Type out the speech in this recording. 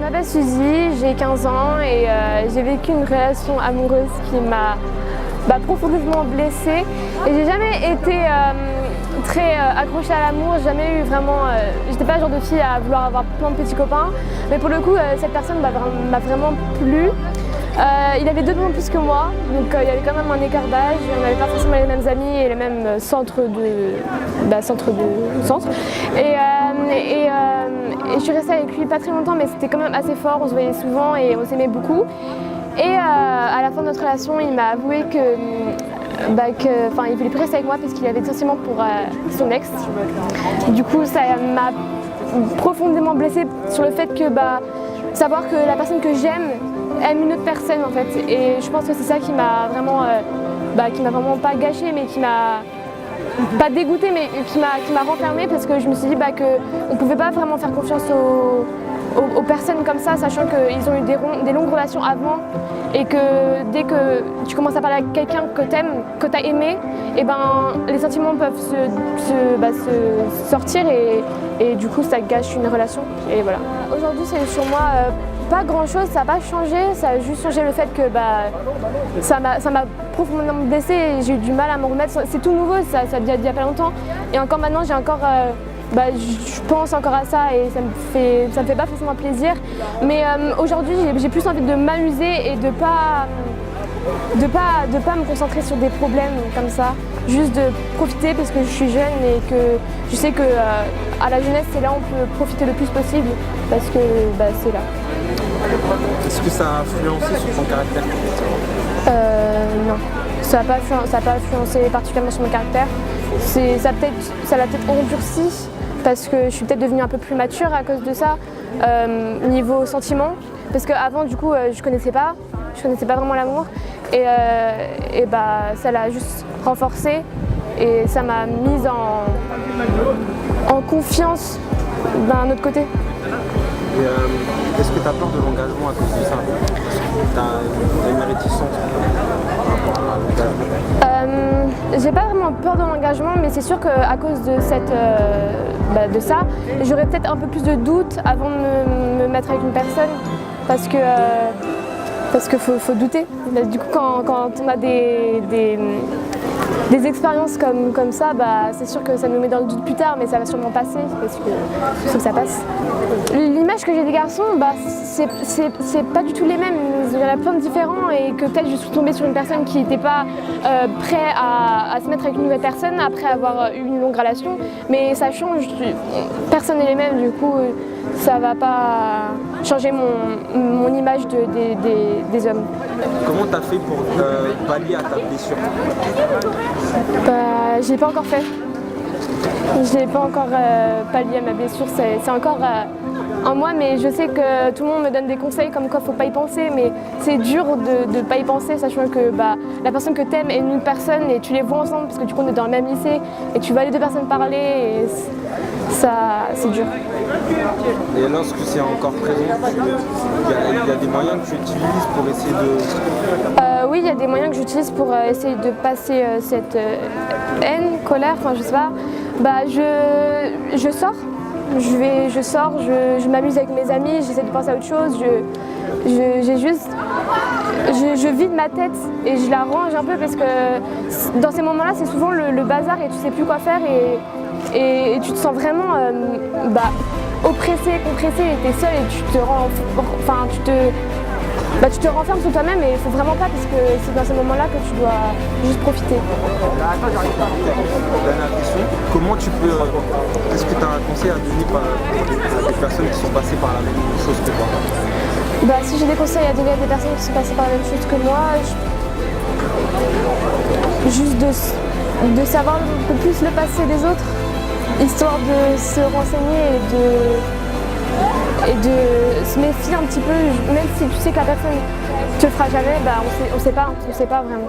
m'appelle Suzy, j'ai 15 ans et j'ai vécu une relation amoureuse qui m'a profondément blessée. Et j'ai jamais été très accrochée à l'amour, jamais eu vraiment. J'étais pas le genre de fille à vouloir avoir plein de petits copains, mais pour le coup, cette personne m'a vraiment plu. Il avait 2 ans de plus que moi, donc il y avait quand même un écart d'âge, on n'avait pas forcément les mêmes amis et les mêmes centres de centre. Et je suis restée avec lui pas très longtemps, mais c'était quand même assez fort, on se voyait souvent et on s'aimait beaucoup. Et à la fin de notre relation, il m'a avoué il voulait plus rester avec moi parce qu'il avait des sentiments pour son ex. Du coup, ça m'a profondément blessée sur le fait que savoir que la personne que j'aime aime une autre personne en fait. Et je pense que c'est ça qui m'a vraiment, pas gâchée, mais qui m'a pas dégoûtée, mais qui m'a renfermée parce que je me suis dit qu'on ne pouvait pas vraiment faire confiance aux personnes comme ça, sachant qu'ils ont eu des longues relations avant et que dès que tu commences à parler à quelqu'un que tu aimes, que tu as aimé, et les sentiments peuvent se sortir et du coup ça gâche une relation. Et voilà. Aujourd'hui c'est sur moi pas grand chose, ça n'a pas changé, ça a juste changé le fait que ça m'a profondément blessée et j'ai eu du mal à m'en remettre. C'est tout nouveau, ça date d'il y a pas longtemps et encore maintenant j'ai encore je pense encore à ça et ça me fait pas forcément plaisir. Mais aujourd'hui, j'ai plus envie de m'amuser et de pas me concentrer sur des problèmes comme ça. Juste de profiter parce que je suis jeune et que je sais que à la jeunesse, c'est là où on peut profiter le plus possible parce que c'est là. Est-ce que ça a influencé sur ton caractère? Non, ça n'a pas influencé particulièrement sur mon caractère. Ça l'a peut-être endurci. Parce que je suis peut-être devenue un peu plus mature à cause de ça, niveau sentiment. Parce qu'avant, du coup, je connaissais pas vraiment l'amour. Et ça l'a juste renforcé et ça m'a mise en confiance d'un autre côté. Et est-ce que tu as peur de l'engagement à cause de ça? Tu as une réticence par rapport à l'engagement? J'ai pas vraiment peur de l'engagement, mais c'est sûr qu'à cause de de ça, j'aurais peut-être un peu plus de doutes avant de me mettre avec une personne, parce que faut douter. Du coup, quand on a des expériences comme ça, c'est sûr que ça nous met dans le doute plus tard, mais ça va sûrement passer, parce que faut que ça passe. L'image que j'ai des garçons, c'est pas du tout les mêmes. Il y en a plein de différents et que peut-être je suis tombée sur une personne qui n'était pas prêt à se mettre avec une nouvelle personne après avoir eu une longue relation. Mais ça change, personne n'est les mêmes, du coup ça va pas changer mon image des hommes. Comment tu as fait pour pallier à ta blessure? J'ai pas encore fait. J'ai pas encore pallié à ma blessure, c'est encore en moi, mais je sais que tout le monde me donne des conseils comme quoi faut pas y penser, mais c'est dur de pas y penser, sachant que la personne que t'aimes est une personne et tu les vois ensemble parce que du coup on est dans le même lycée et tu vois les 2 personnes parler et ça c'est dur. Et lorsque c'est encore présent, il y a des moyens que tu utilises pour essayer de... Oui, il y a des moyens que j'utilise pour essayer de passer cette haine, colère, enfin je sais pas. Je sors. Je m'amuse avec mes amis, j'essaie de penser à autre chose, je vide ma tête et je la range un peu parce que dans ces moments-là, c'est souvent le bazar et tu sais plus quoi faire et tu te sens vraiment oppressé, compressé et tu es seul et tu te renfermes sur toi-même et il faut vraiment pas parce que c'est dans ces moments-là que tu dois juste profiter. Dernière question, comment tu peux... Est-ce que tu as un conseil à donner à des personnes qui sont passées par la même chose que toi? Si j'ai des conseils à donner à des personnes qui sont passées par la même chose que moi, juste de savoir un peu plus le passé des autres, histoire de se renseigner et de se méfier un petit peu, même si tu sais que la personne te le fera jamais, on sait pas vraiment.